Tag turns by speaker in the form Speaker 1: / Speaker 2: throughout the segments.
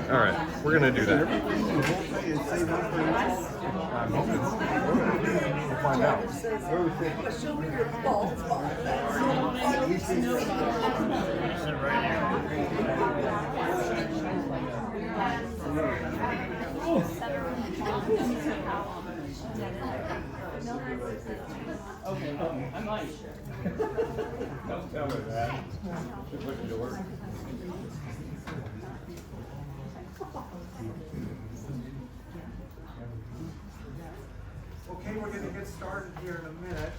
Speaker 1: All right, we're gonna do that. I'm hoping. We'll find out.
Speaker 2: Okay, I might.
Speaker 3: Don't tell her that. She'll put it to work.
Speaker 4: Okay, we're going to get started here in a minute.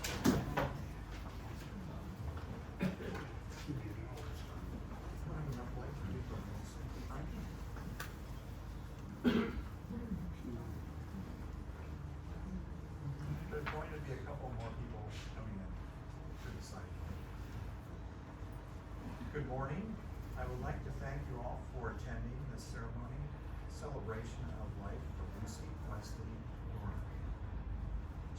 Speaker 4: There's going to be a couple more people coming in to the site. Good morning. I would like to thank you all for attending this ceremony, celebration of life for Lucy Wesley Gorman,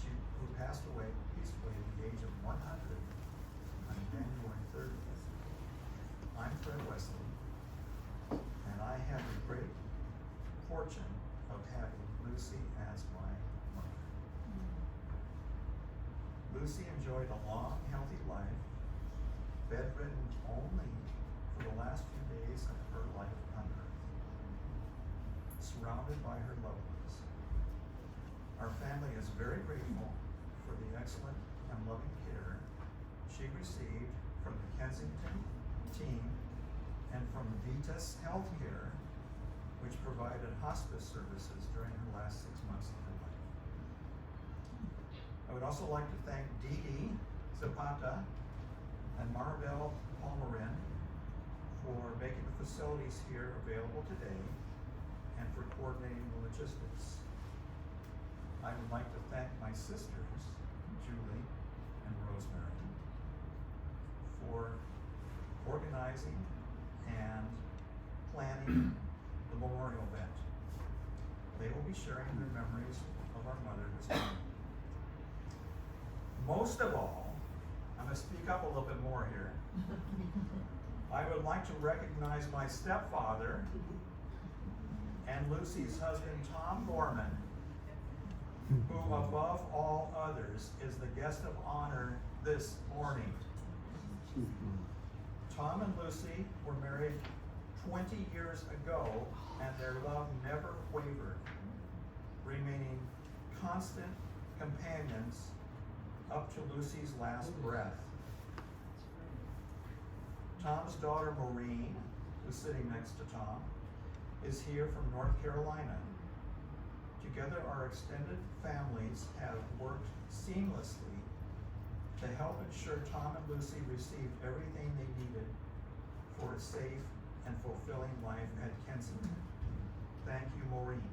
Speaker 4: who passed away peacefully at the age of 100 on January 30th. I'm Fred Wesley, and I have the great fortune of having Lucy as my mother. Lucy enjoyed a long, healthy life, bedridden only for the last few days of her life on earth, surrounded by her loved ones. Our family is very grateful for the excellent and loving care she received from the Kensington team and from Vitas Healthcare, which provided hospice services during her last 6 months of her life. I would also like to thank Dee Dee Zapata and Maribel Palmerin for making the facilities here available today and for coordinating the logistics. I would like to thank my sisters, Julie and Rosemary, for organizing and planning the memorial event. They will be sharing their memories of our mother this morning. Most of all, I'm going to speak up a little bit more here. I would like to recognize my stepfather and Lucy's husband, Tom Gorman, who above all others is the guest of honor this morning. Tom and Lucy were married 20 years ago, and their love never wavered, remaining constant companions up to Lucy's last breath. Tom's daughter Maureen, who's sitting next to Tom, is here from North Carolina. Together, our extended families have worked seamlessly to help ensure Tom and Lucy received everything they needed for a safe and fulfilling life at Kensington. Thank you, Maureen.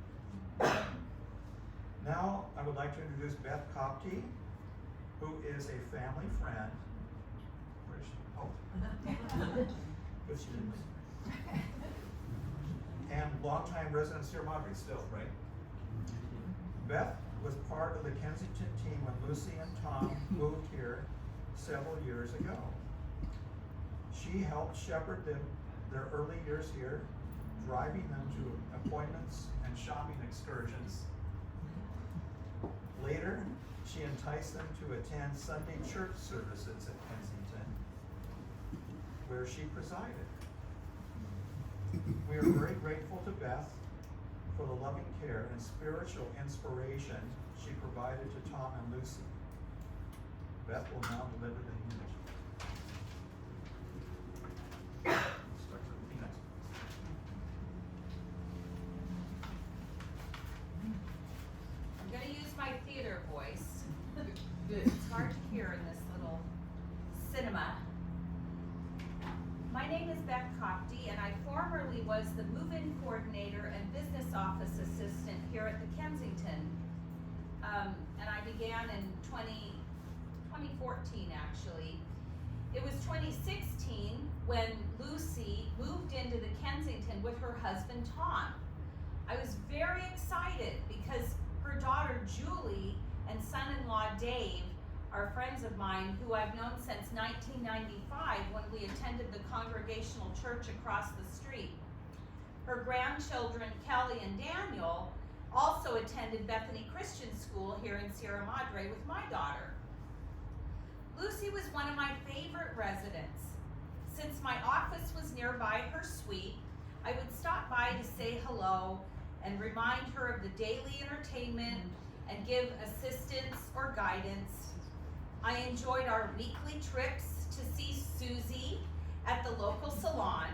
Speaker 4: Now, I would like to introduce Beth Copty, who is a family friend. Where is she? Oh. But she didn't leave. And longtime resident of Sierra Madre still, right? Beth was part of the Kensington team when Lucy and Tom moved here several years ago. She helped shepherd them their early years here, driving them to appointments and shopping excursions. Later, she enticed them to attend Sunday church services at Kensington, where she presided. We are very grateful to Beth for the loving care and spiritual inspiration she provided to Tom and Lucy. Beth will now deliver the eulogy. Start with the next.
Speaker 5: I'm going to use my theater voice. It's hard to hear in this little cinema. My name is Beth Copty, and I formerly was the move-in coordinator and business office assistant here at the Kensington. And I began in 2014, actually. It was 2016 when Lucy moved into the Kensington with her husband, Tom. I was very excited because her daughter, Julie, and son-in-law, Dave, are friends of mine who I've known since 1995 when we attended the Congregational Church across the street. Her grandchildren, Kelly and Daniel, also attended Bethany Christian School here in Sierra Madre with my daughter. Lucy was one of my favorite residents. Since my office was nearby her suite, I would stop by to say hello and remind her of the daily entertainment and give assistance or guidance. I enjoyed our weekly trips to see Susie at the local salon.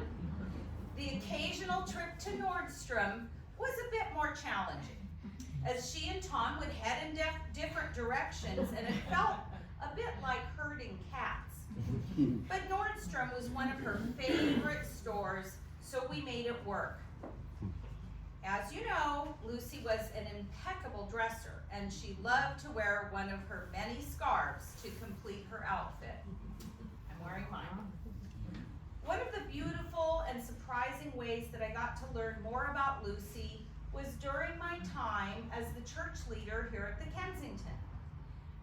Speaker 5: The occasional trip to Nordstrom was a bit more challenging, as she and Tom would head in different directions, and it felt a bit like herding cats. But Nordstrom was one of her favorite stores, so we made it work. As you know, Lucy was an impeccable dresser, and she loved to wear one of her many scarves to complete her outfit. I'm wearing mine. One of the beautiful and surprising ways that I got to learn more about Lucy was during my time as the church leader here at the Kensington.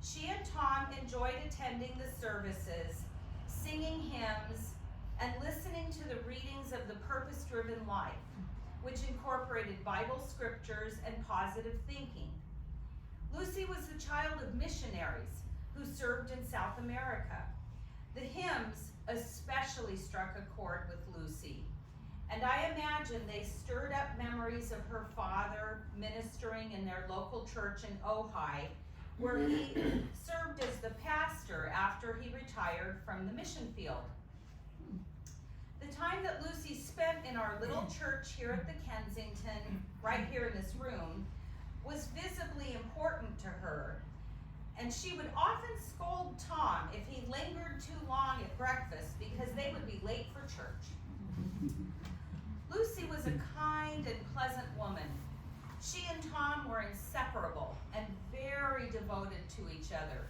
Speaker 5: She and Tom enjoyed attending the services, singing hymns, and listening to the readings of the Purpose-Driven Life, which incorporated Bible scriptures and positive thinking. Lucy was the child of missionaries who served in South America. The hymns especially struck a chord with Lucy, and I imagine they stirred up memories of her father ministering in their local church in Ojai, where he served as the pastor after he retired from the mission field. The time that Lucy spent in our little church here at the Kensington, right here in this room, was visibly important to her, and she would often scold Tom if he lingered too long at breakfast because they would be late for church. Lucy was a kind and pleasant woman. She and Tom were inseparable and very devoted to each other.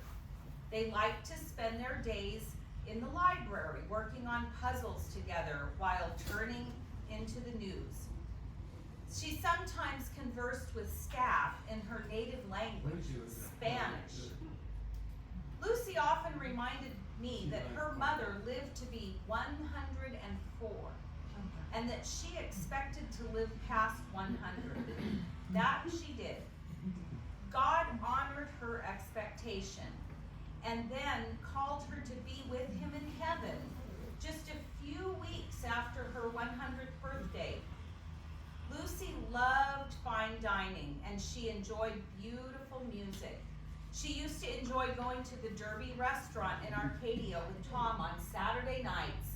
Speaker 5: They liked to spend their days in the library working on puzzles together while turning into the news. She sometimes conversed with staff in her native language, Spanish. Lucy often reminded me that her mother lived to be 104 and that she expected to live past 100. That she did. God honored her expectation and then called her to be with him in heaven just a few weeks after her 100th birthday. Lucy loved fine dining and she enjoyed beautiful music. She used to enjoy going to the Derby restaurant in Arcadia with Tom on Saturday nights.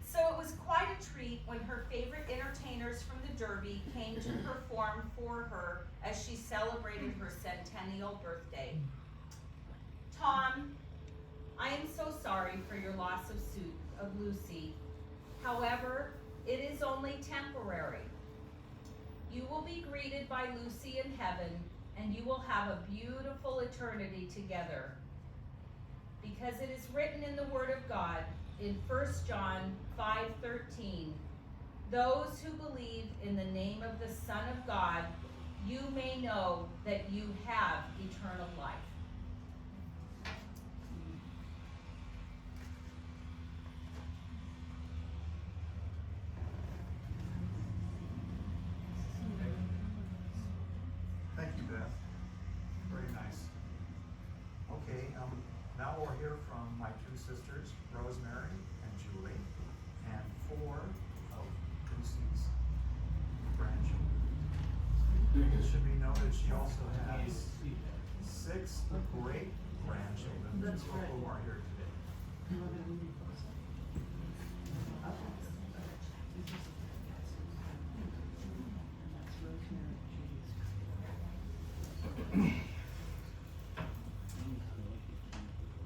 Speaker 5: So it was quite a treat when her favorite entertainers from the Derby came to perform for her as she celebrated her centennial birthday. Tom, I am so sorry for your loss of Lucy. However, it is only temporary. You will be greeted by Lucy in heaven, and you will have a beautiful eternity together. Because it is written in the Word of God in 1 John 5:13, those who believe in the name of the Son of God, you may know that you have eternal life.
Speaker 4: Thank you, Beth. Very nice. Okay, now we'll hear from my two sisters, Rosemary and Julie, and 4 of Lucy's grandchildren. It should be noted she also has 6 great grandchildren who are here today.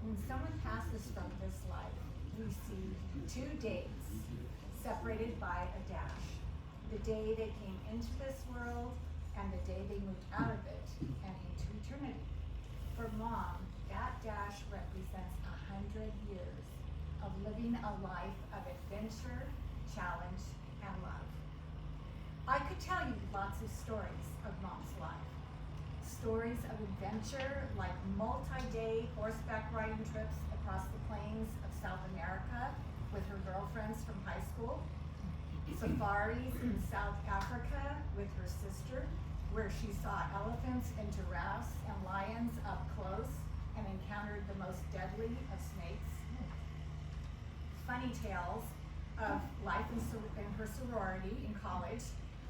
Speaker 2: When someone passes from this life, we see 2 dates separated by a dash. The day they came into this world and the day they moved out of it and into eternity. For Mom, that dash represents 100 years of living a life of adventure, challenge, and love. I could tell you lots of stories of Mom's life. Stories of adventure like multi-day horseback riding trips across the plains of South America with her girlfriends from high school. safaris in South Africa with her sister, where she saw elephants and giraffes and lions up close and encountered the most deadly of snakes. Funny tales of life in her sorority in college,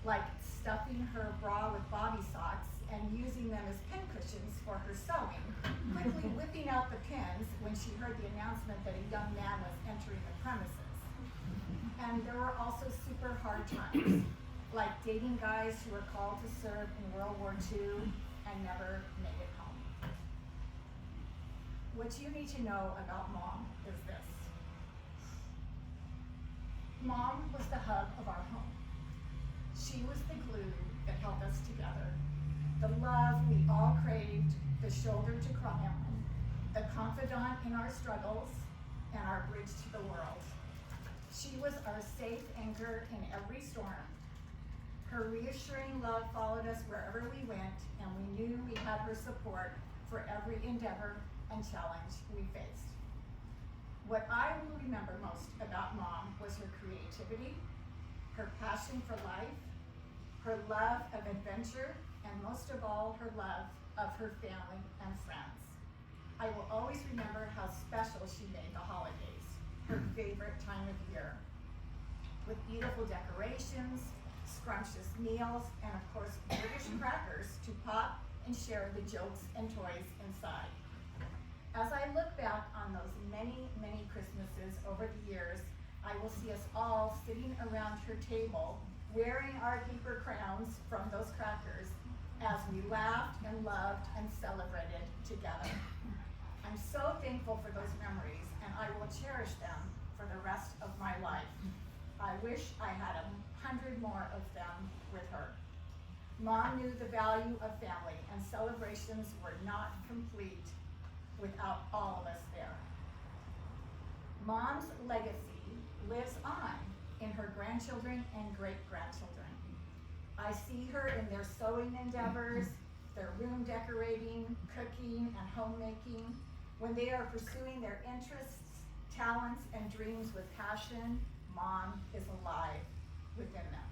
Speaker 2: like stuffing her bra with bobby socks and using them as pin cushions for her sewing, quickly whipping out the pins when she heard the announcement that a young man was entering the premises. And there were also super hard times, like dating guys who were called to serve in World War II and never made it home. What you need to know about Mom is this. Mom was the hub of our home. She was the glue that held us together. The love we all craved, the shoulder to cry on, the confidant in our struggles, and our bridge to the world. She was our safe anchor in every storm. Her reassuring love followed us wherever we went, and we knew we had her support for every endeavor and challenge we faced. What I will remember most about Mom was her creativity, her passion for life, her love of adventure, and most of all, her love of her family and friends. I will always remember how special she made the holidays, her favorite time of year, with beautiful decorations, scrumptious meals, and of course, British crackers to pop and share the jokes and toys inside. As I look back on those many, many Christmases over the years, I will see us all sitting around her table, wearing our paper crowns from those crackers, as we laughed and loved and celebrated together. I'm so thankful for those memories, and I will cherish them for the rest of my life. I wish I had 100 more of them with her. Mom knew the value of family, and celebrations were not complete without all of us there. Mom's legacy lives on in her grandchildren and great-grandchildren. I see her in their sewing endeavors, their room decorating, cooking, and homemaking, when they are pursuing their interests, talents, and dreams with passion. Mom is alive within them.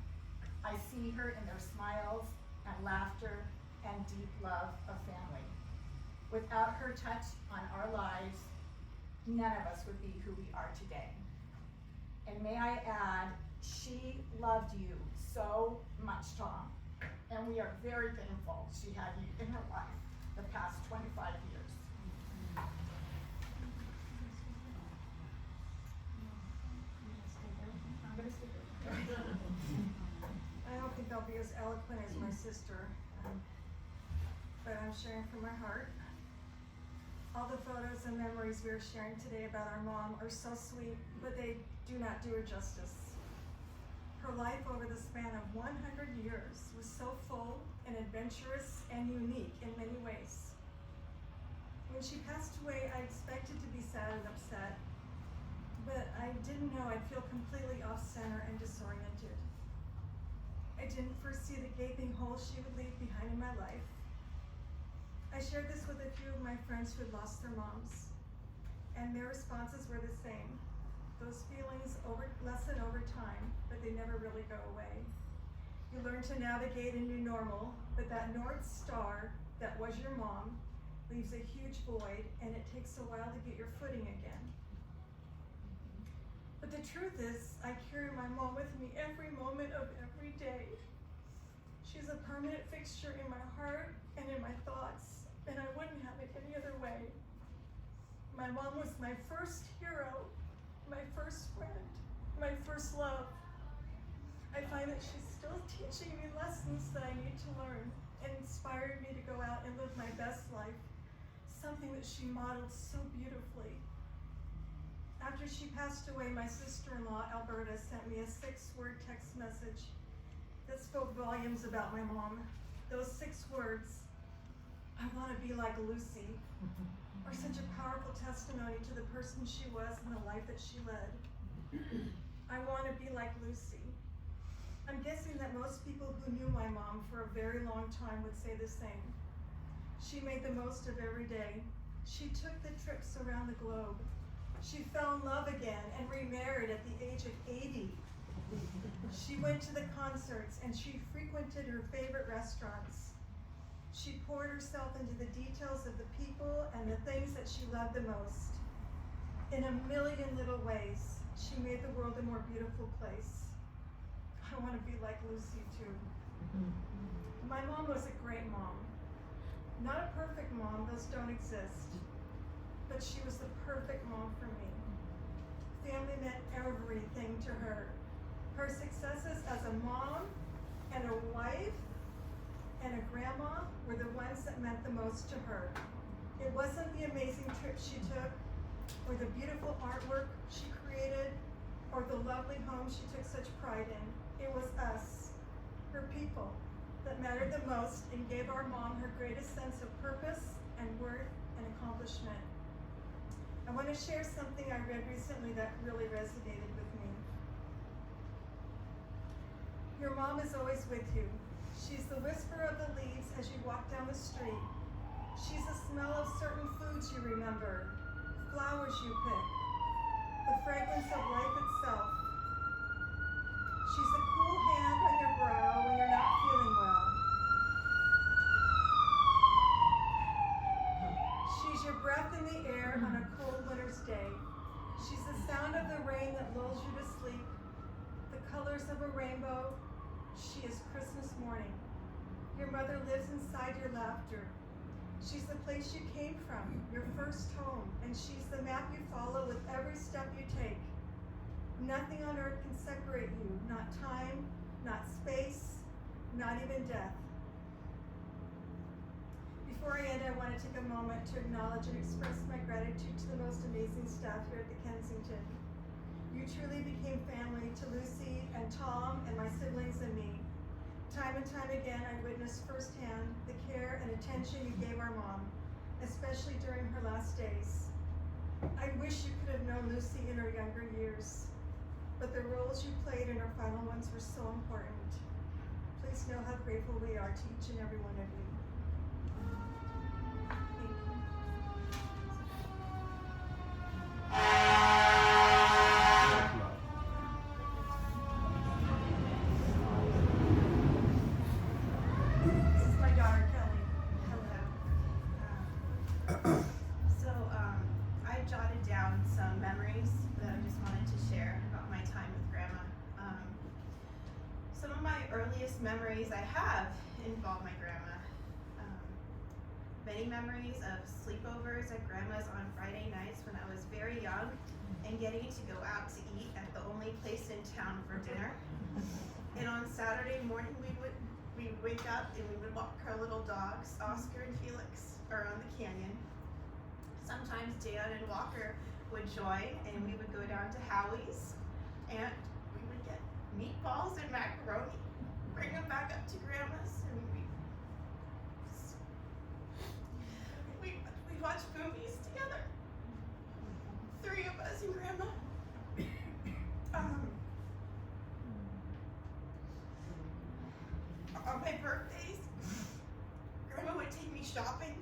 Speaker 2: I see her in their smiles and laughter and deep love of family. Without her touch on our lives, none of us would be who we are today. And may I add, she loved you so much, Tom, and we are very thankful she had you in her life the past 25 years. I'm gonna stay here.
Speaker 6: I don't think I'll be as eloquent as my sister, but I'm sharing from my heart. All the photos and memories we are sharing today about our mom are so sweet, but they do not do her justice. Her life over the span of 100 years was so full and adventurous and unique in many ways. When she passed away, I expected to be sad and upset, but I didn't know I'd feel completely off-center and disoriented. I didn't foresee the gaping hole she would leave behind in my life. I shared this with a few of my friends who had lost their moms, and their responses were the same. Those feelings lessen over time, but they never really go away. You learn to navigate a new normal, but that North Star that was your mom leaves a huge void, and it takes a while to get your footing again. But the truth is, I carry my mom with me every moment of every day. She's a permanent fixture in my heart and in my thoughts, and I wouldn't have it any other way. My mom was my first hero, my first friend, my first love. I find that she's still teaching me lessons that I need to learn and inspiring me to go out and live my best life, something that she modeled so beautifully. After she passed away, my sister-in-law, Alberta, sent me a 6-word text message that spoke volumes about my mom. Those 6 words, "I want to be like Lucy," are such a powerful testimony to the person she was and the life that she led. I want to be like Lucy. I'm guessing that most people who knew my mom for a very long time would say the same. She made the most of every day. She took the trips around the globe. She fell in love again and remarried at the age of 80. She went to the concerts and she frequented her favorite restaurants. She poured herself into the details of the people and the things that she loved the most. In a million little ways, she made the world a more beautiful place. I want to be like Lucy too. My mom was a great mom. Not a perfect mom, those don't exist. But she was the perfect mom for me. Family meant everything to her. Her successes as a mom and a wife and a grandma were the ones that meant the most to her. It wasn't the amazing trips she took, or the beautiful artwork she created, or the lovely home she took such pride in. It was us, her people, that mattered the most and gave our mom her greatest sense of purpose and worth and accomplishment. I want to share something I read recently that really resonated with me. Your mom is always with you. She's the whisper of the leaves as you walk down the street. She's the smell of certain foods you remember, flowers you pick, the fragrance of life itself. She's a cool hand on your brow when you're not feeling well. She's your breath in the air on a cold winter's day. She's the sound of the rain that lulls you to sleep, the colors of a rainbow. She is Christmas morning. Your mother lives inside your laughter. She's the place you came from, your first home, and she's the map you follow with every step you take. Nothing on earth can separate you, not time, not space, not even death. Before I end, I want to take a moment to acknowledge and express my gratitude to the most amazing staff here at the Kensington. You truly became family to Lucy and Tom and my siblings and me. Time and time again, I witnessed firsthand the care and attention you gave our mom, especially during her last days. I wish you could have known Lucy in her younger years, but the roles you played in her final ones were so important. Please know how grateful we are to each and every one of you. Thank you. This is my daughter, Kelly.
Speaker 7: Hello. I jotted down some memories that I just wanted to share about my time with Grandma. Some of my earliest memories I have involve my grandma. Many memories of sleepovers at Grandma's on Friday nights when I was very young and getting to go out to eat at the only place in town for dinner. And on Saturday morning we'd wake up and we would walk our little dogs, Oscar and Felix, around the canyon. Sometimes Dan and Walker would join and we would go down to Howie's and we would get meatballs and macaroni, bring them back up to Grandma's, and we'd watch movies together. Three of us and Grandma. On my birthdays, Grandma would take me shopping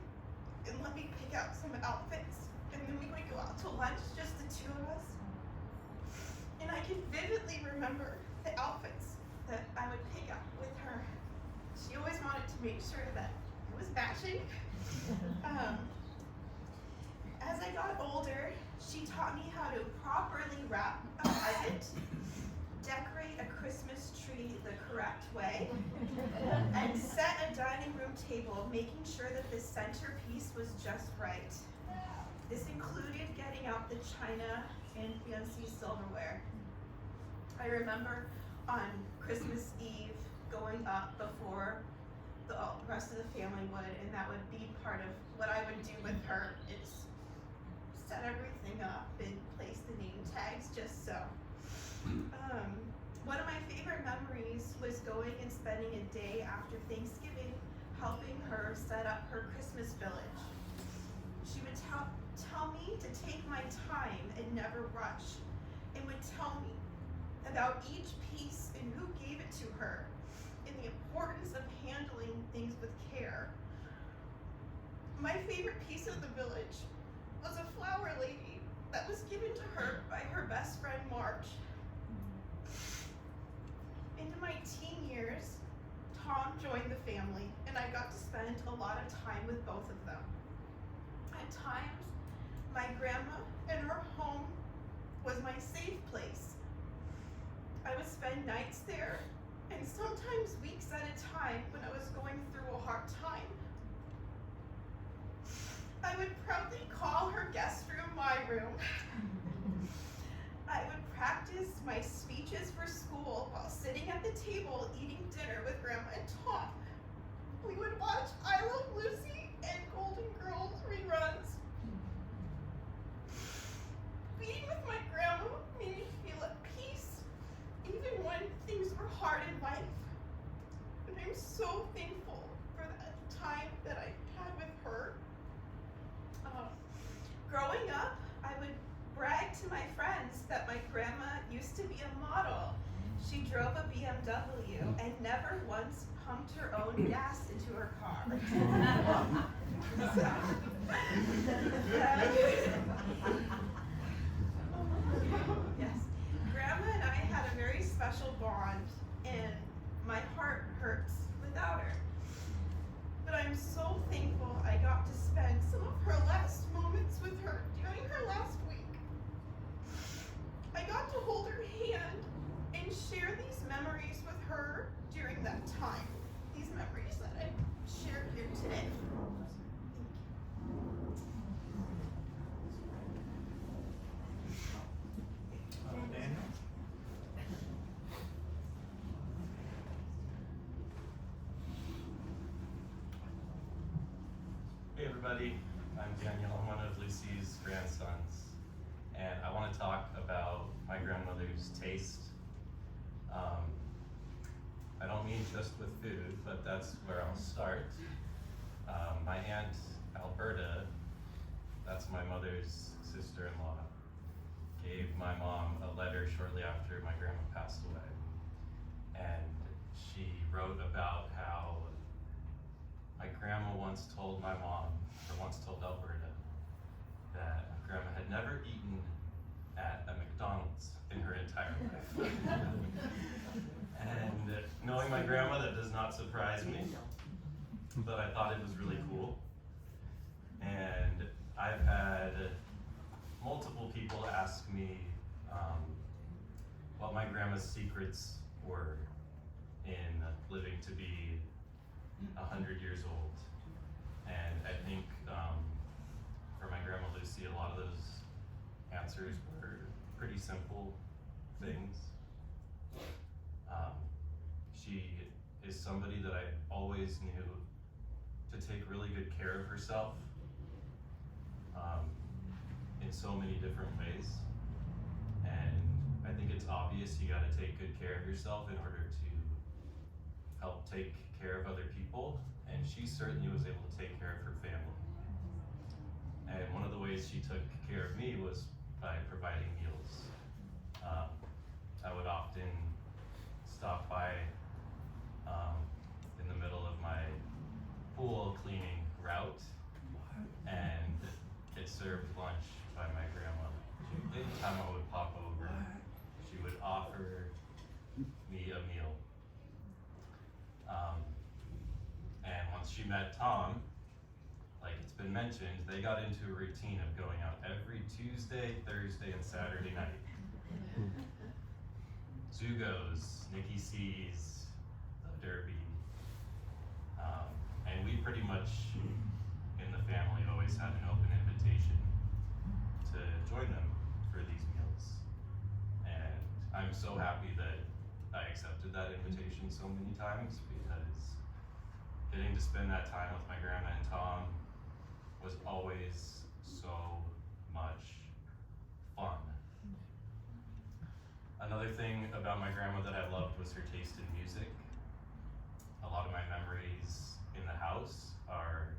Speaker 7: and let me pick out some outfits, and then we would go out to lunch, just the two of us. And I can vividly remember the outfits that I would pick out with her. She always wanted to make sure that it was matching. As I got older, she taught me how to properly wrap a present, decorate a Christmas tree the correct way, and set a dining room table, making sure that the centerpiece was just right. This included getting out the china and fancy silverware. I remember on Christmas Eve going up before the rest of the family would, and that would be part of what I would do with her, is set everything up and place the name tags just so. One of my favorite memories was going and spending a day after Thanksgiving helping her set up her Christmas village. She would tell me to take my time and never rush, and would tell me about each piece and who gave it to her, and the importance of handling things with care. My favorite piece of the village was a flower lady that was given to her by her best friend Marge. Into my teen years, Tom joined the family, and I got to spend a lot of time with both of them. At times, my grandma and her home was my safe place. I would spend nights there, and sometimes weeks at a time when I was going through a hard time. I would proudly call her guest room my room. I would practice my speeches for school while sitting at the table eating dinner with Grandma and Tom. We would watch I Love Lucy and Golden Girls reruns. Being with my grandma made me feel at peace, even when things were hard in life. And I'm so thankful for that time that I had with her. Growing up, I would brag to my friends that my grandma used to be a model. She drove a BMW and never once pumped her own gas into her car. Yes, Grandma and I had a very special bond, and my heart hurts without her. But I'm so thankful I got to spend some of her last moments with her during her last week. I got to hold her hand and share these memories with her during that time. These memories that I shared here today.
Speaker 4: Daniel?
Speaker 8: Hey everybody, I'm Daniel. I'm one of Lucy's grandsons, and I want to talk about my grandmother's taste. I don't mean just with food, but that's where I'll start. My aunt Alberta, that's my mother's sister-in-law, gave my mom a letter shortly after my grandma passed away, and she wrote about how my grandma once told my mom, or once told Alberta, that my grandma had never eaten at a McDonald's in her entire life. And knowing my grandma, that does not surprise me, but I thought it was really cool. And I've had multiple people ask me what my grandma's secrets were in living to be 100 years old. And I think for my grandma Lucy, a lot of those answers were pretty simple things. She is somebody that I always knew to take really good care of herself in so many different ways. And I think it's obvious you gotta take good care of yourself in order to help take care of other people, and she certainly was able to take care of her family. And one of the ways she took care of me was by providing meals. I would often stop by in the middle of my pool cleaning route and get served lunch by my grandma. Anytime I would pop over, she would offer me a meal. And once she met Tom, like it's been mentioned, they got into a routine of going out every Tuesday, Thursday, and Saturday night. Zugos, Nikki C's, the Derby. And we pretty much, in the family, always had an open invitation to join them for these meals. And I'm so happy that I accepted that invitation so many times, because getting to spend that time with my grandma and Tom was always so much fun. Another thing about my grandma that I loved was her taste in music. A lot of my memories in the house are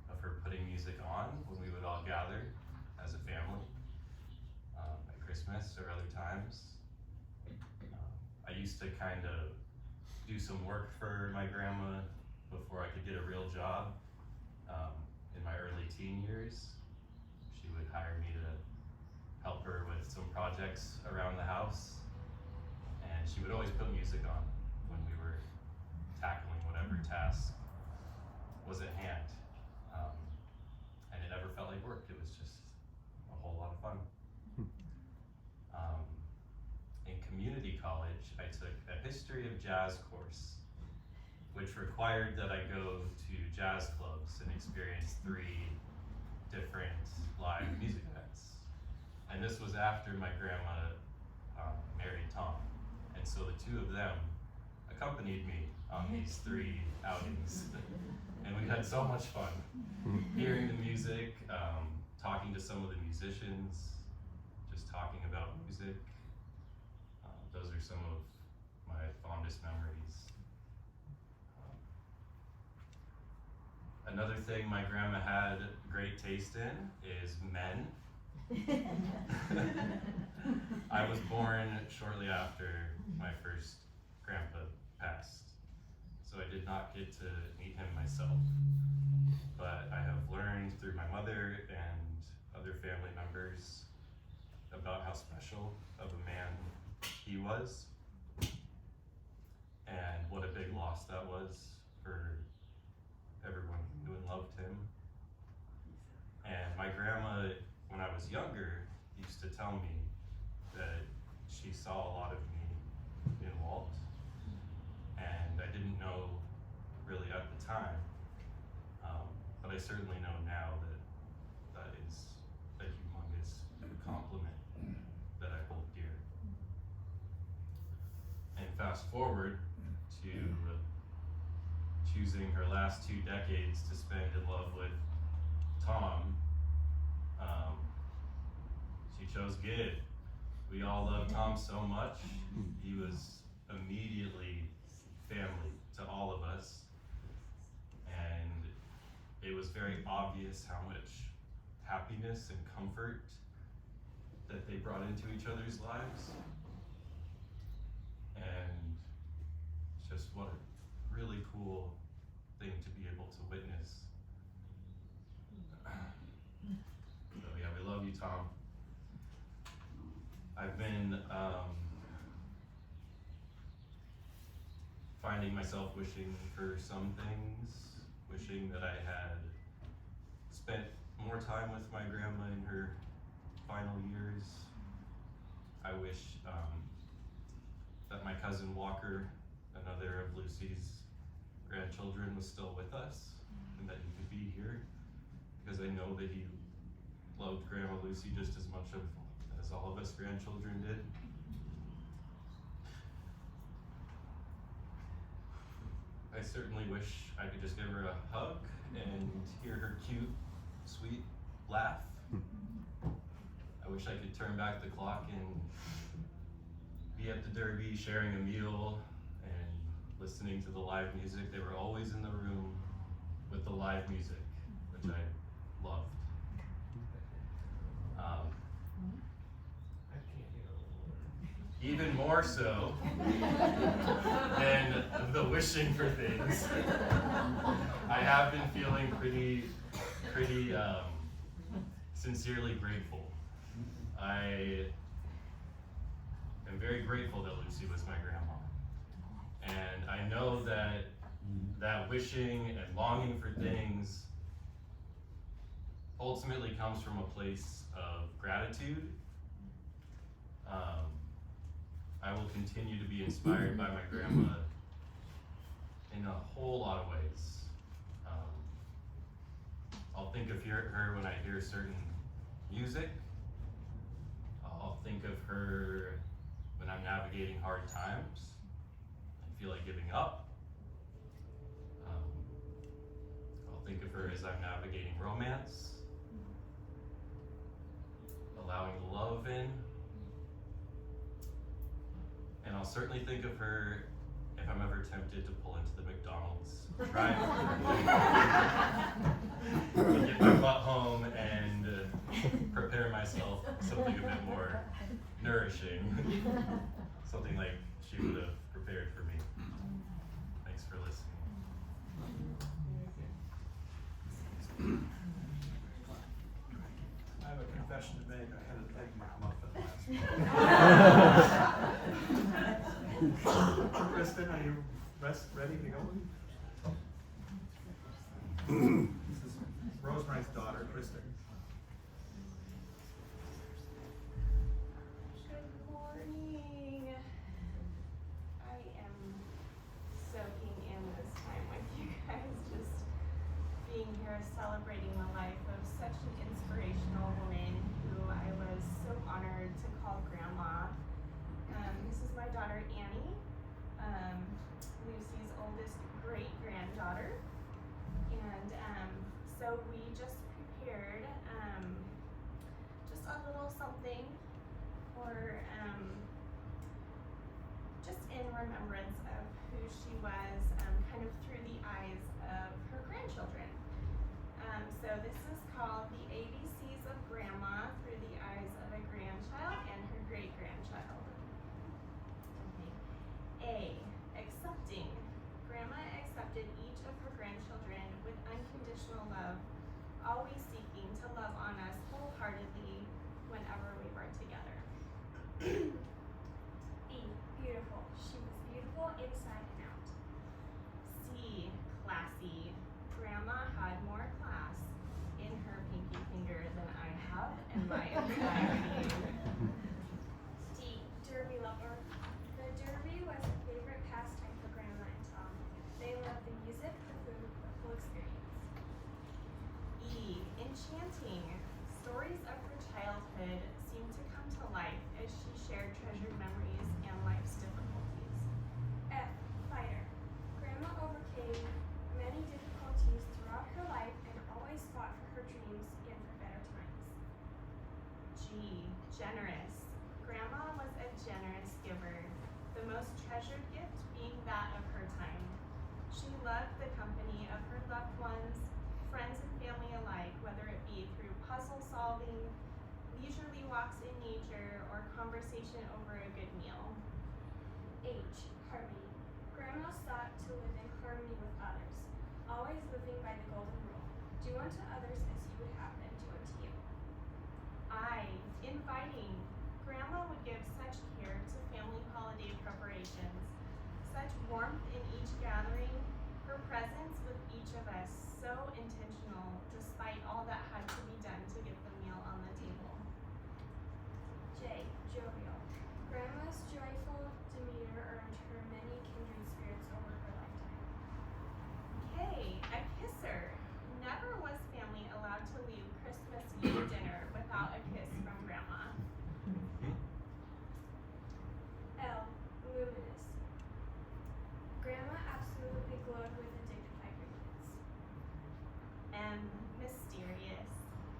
Speaker 8: of her putting music on when we would all gather as a family at Christmas or other times. I used to kind of do some work for my grandma before I could get a real job. In my early teen years, she would hire me to help her with some projects around the house. And And she would always put music on when we were tackling whatever task was at hand. And it never felt like work, it was just a whole lot of fun. In community college, I took a history of jazz course, which required that I go to jazz clubs and experience 3 different live music events. And this was after my grandma married Tom. And so the 2 of them accompanied me on these 3 outings. And we had so much fun hearing the music, talking to some of the musicians, just talking about music. Those are some of my fondest memories. Another thing my grandma had great taste in is men. I was born shortly after my first grandpa passed, so I did not get to meet him myself. But I have learned through my mother and other family members about how special of a man he was, and what a big loss that was for everyone who knew and loved him. And my grandma, when I was younger, used to tell me that she saw a lot of me in Walt, and I didn't know really at the time, but I certainly know now that that is a humongous compliment that I hold dear. And fast forward to choosing her last 2 decades to spend in love with Tom. She chose good. We all loved Tom so much. He was immediately family to all of us. And it was very obvious how much happiness and comfort that they brought into each other's lives. And just what a really cool thing to be able to witness. So yeah, we love you, Tom. I've been finding myself wishing for some things, wishing that I had spent more time with my grandma in her final years. I wish that my cousin Walker, another of Lucy's grandchildren, was still with us and that he could be here, because I know that he loved Grandma Lucy just as much as all of us grandchildren did. I certainly wish I could just give her a hug and hear her cute, sweet laugh. I wish I could turn back the clock and be at the Derby sharing a meal and listening to the live music. They were always in the room with the live music, which I loved. Even more so than the wishing for things, I have been feeling pretty sincerely grateful. I am very grateful that Lucy was my grandma. And I know that wishing and longing for things ultimately comes from a place of gratitude. I will continue to be inspired by my grandma in a whole lot of ways. I'll think of her when I hear certain music. I'll think of her when I'm navigating hard times and feel like giving up. I'll think of her as I'm navigating romance, allowing love in. And I'll certainly think of her if I'm ever tempted to pull into the McDonald's drive-thru, get my butt home and prepare myself something a bit more nourishing, something like she would have prepared for me. Thanks for listening.
Speaker 4: I have a confession to make. I had an egg McMuffin last night. ready to go? This is Rosemary's daughter, Kristen.
Speaker 7: Good morning. I am soaking in this time with you guys, just being here celebrating the life of such an inspirational woman who I was so honored to call Grandma. This is my daughter Annie, Lucy's oldest great-granddaughter. And so we just prepared just a little something for just in remembrance of who she was, kind of through the eyes of her grandchildren. So this is called the ABCs of Grandma through the eyes of a grandchild and her great-grandchild. Okay. A, accepting. Grandma accepted each of her grandchildren with unconditional love, always seeking to love on us wholeheartedly whenever we were together.
Speaker 9: B, beautiful. She was beautiful inside and out.
Speaker 7: C, classy. Grandma had more class in her pinky finger than I have in my entire being.
Speaker 9: D, derby lover. The derby was a favorite pastime for Grandma and Tom. They loved the music, the food, the full experience.
Speaker 7: E, enchanting. Stories of her childhood seemed to come to life as she shared treasured memories and life's difficulties.
Speaker 9: F, fighter. Grandma overcame many difficulties throughout her life and always fought for her dreams and for better times.
Speaker 7: G, generous. Grandma was a generous giver, the most treasured gift being that of her time. She loved the company of her loved ones, friends and family alike, whether it be through puzzle solving, leisurely walks in nature, or conversation over a good meal.
Speaker 9: H, harmony. Grandma sought to live in harmony with others, always living by the golden rule. Do unto others as you would have them do unto you.
Speaker 7: I, inviting. Grandma would give such care to family holiday preparations, such warmth in each gathering, her presence with each of us so intentional despite all that had to be done to get the meal on the table.
Speaker 9: J, jovial. Grandma's joyful demeanor earned her many kindred spirits over her lifetime.
Speaker 7: K, a kisser. Never was family allowed to leave Christmas Eve dinner without a kiss from Grandma.
Speaker 9: L, luminous. Grandma absolutely glowed with a dignified radiance.
Speaker 7: M, mysterious.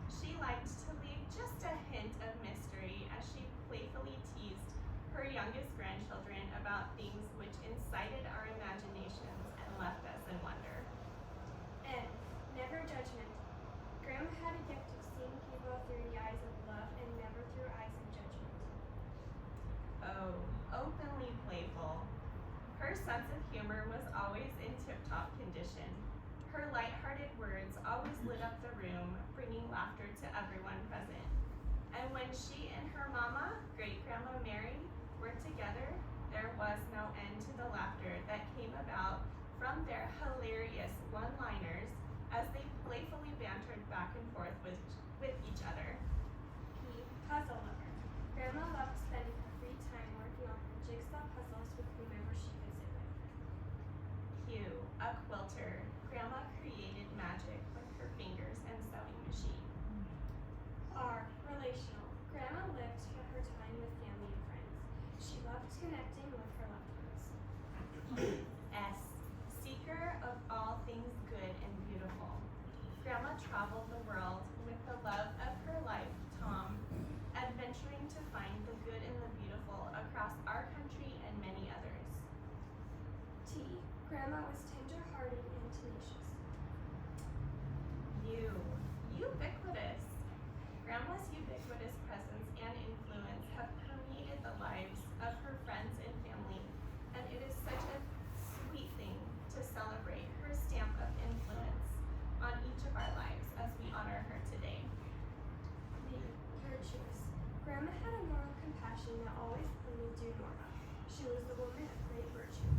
Speaker 7: She liked to leave just a hint of mystery as she playfully teased her youngest grandchildren about things which incited our imaginations and left us in wonder.
Speaker 9: N, never judgment. Grandma had a gift of seeing people through the eyes of love and never through eyes of judgment.
Speaker 7: O, openly playful. Her sense of humor was always in tip-top condition. Her light-hearted words always lit up the room, bringing laughter to everyone present. And when she and her mama, great-grandma Mary, were together, there was no end to the laughter that came about from their hilarious one-liners as they playfully bantered back and forth with each other.
Speaker 9: P, puzzle lover. Grandma loved spending her free time working on her jigsaw puzzles with whomever she could sit with.
Speaker 7: Q, a quilter. Grandma created magic with her fingers and sewing machine.
Speaker 9: R, relational. Grandma lived for her time with family and friends. She loved connecting with her loved ones.
Speaker 7: S, seeker of all things good and beautiful. Grandma traveled the world with the love of her life, Tom, adventuring to find the good and the beautiful across our country and many others.
Speaker 9: T, Grandma was tender-hearted and tenacious.
Speaker 7: U, ubiquitous. Grandma's ubiquitous presence and influence have permeated the lives of her friends and family, and it is such a sweet thing to celebrate her stamp of influence on each of our lives as we honor her today.
Speaker 9: V, virtuous. Grandma had a moral compassion that always pointed due north. She was the woman of great virtue.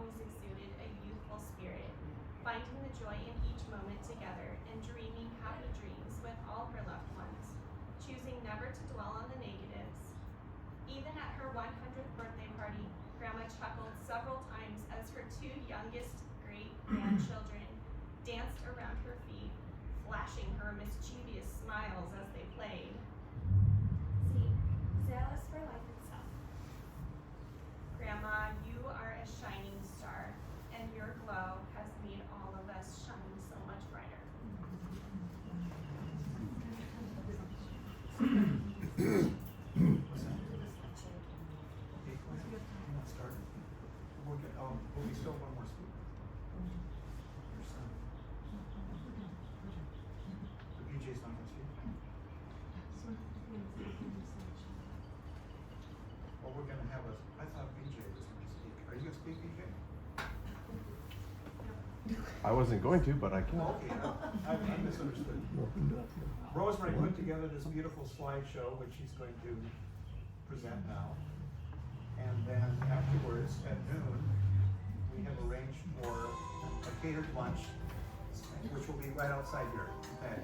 Speaker 9: always exuded a youthful spirit, finding the joy in each moment together and dreaming happy dreams with all her loved ones, choosing never to dwell on the negatives. Even at her 100th birthday party, Grandma chuckled several times as her two youngest great-grandchildren danced around her feet, flashing her mischievous smiles as they played.
Speaker 10: See, zealous for life itself.
Speaker 9: Grandma, you are a shining star, and your glow has made all of us shine so much brighter.
Speaker 4: Okay, go ahead. You want to start? We'll be still one more speaker. Your son. The BJ's not going to speak. Well, we're going to have I thought BJ was going to speak. Are you going to speak, BJ?
Speaker 1: I wasn't going to, but I can.
Speaker 4: Okay, I misunderstood. Rosemary put together this beautiful slideshow, which she's going to present now. And then afterwards, at noon, we have arranged for a catered lunch, which will be right outside here. Okay.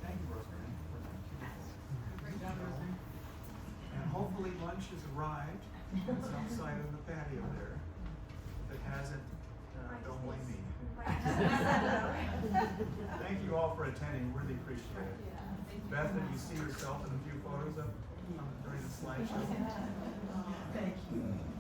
Speaker 4: Thank you, Rosemary, for that. And hopefully lunch has arrived. It's outside on the patio there. If it hasn't, don't blame me. Thank you all for attending. Really appreciate it. Beth, did you see yourself in a few photos during the slideshow?
Speaker 11: Thank you.